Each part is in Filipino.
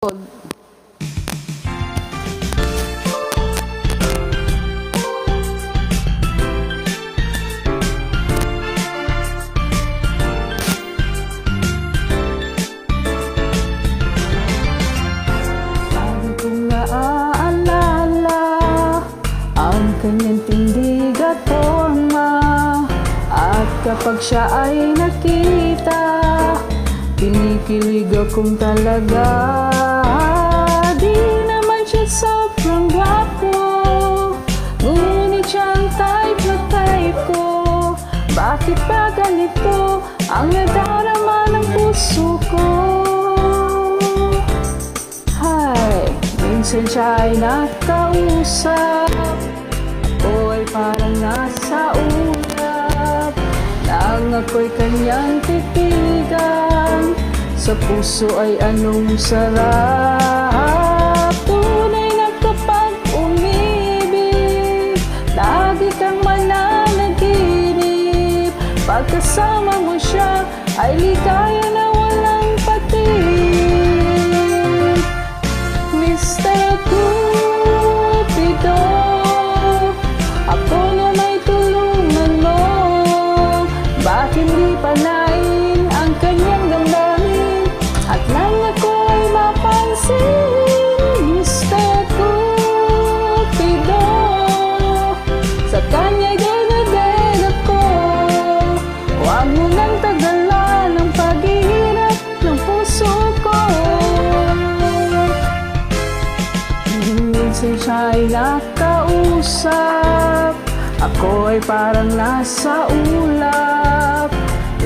Kanyang tindig at forma, at kapag siya ay nakita, kinikilig akong talaga. Di naman siya sobrang gwapo, ngunit siya ang type na type ko. Bakit ba ganito ang nadarama ng puso ko? Hay, minsan siya ay nakausap, o ay parang nasa ulap, nang ako'y kanyang titigan. Sa puso ay anong sarap. Tunay na kapag umibig, lagi kang mananaginip. Pagkasama mo siya ay ligaya na walang patig. Mr. Cupido, ako na may tulungan mo. Bakit di panain ang kanyang damdamin, at nang ako ay mapansin? Mr. Cupido, sa kanya'y dinaded ako. Huwag mo nang tagalan ang paghihirap ng puso ko. Minsan siya'y nakausap, ako ay parang nasa ulap,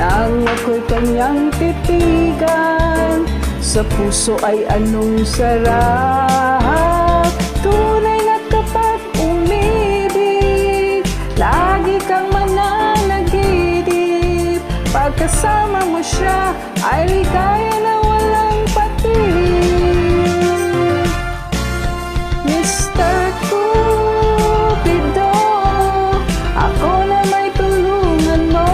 nang ako'y kanyang titigan. Sa puso ay anong sarap. Tunay na kapag umibig, lagi kang mananaginip. Pagkasama mo siya ay ligaya na walang patig. Mr. Cupido, ako na may tulungan mo.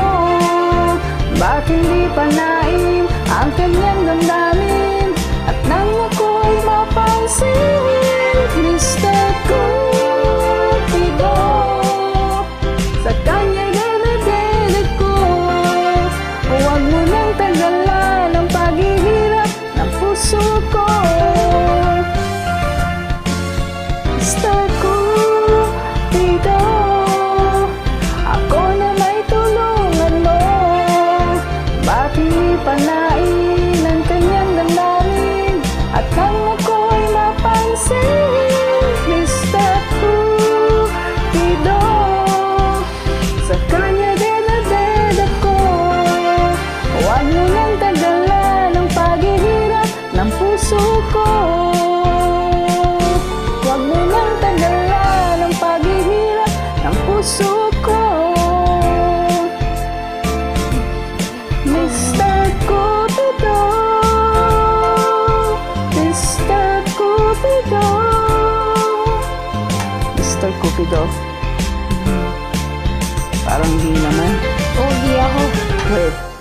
Bakit di panain ang kanyang damdamin, at nang ako ay mapansin? Mr. Cupido, sa kanya'y dinaded ko. Huwag mo nang tagalan ang paghihirap ng puso ko. Mr. Cupido, ako na may tulungan mo. Bakit di panain ang kanyang damdamin, at nang ako ay mapansin? Mr. Cupido, sa kanya dinaded ako. Huwag mo nang tagalan ang paghihirap ng puso ko. Huwag mo nang tagalan ang paghihirap ng puso ko. Mr. Cupido, Mr. Cupido, Mr. Cupido. Parang di naman. Oh, di ako. Wait.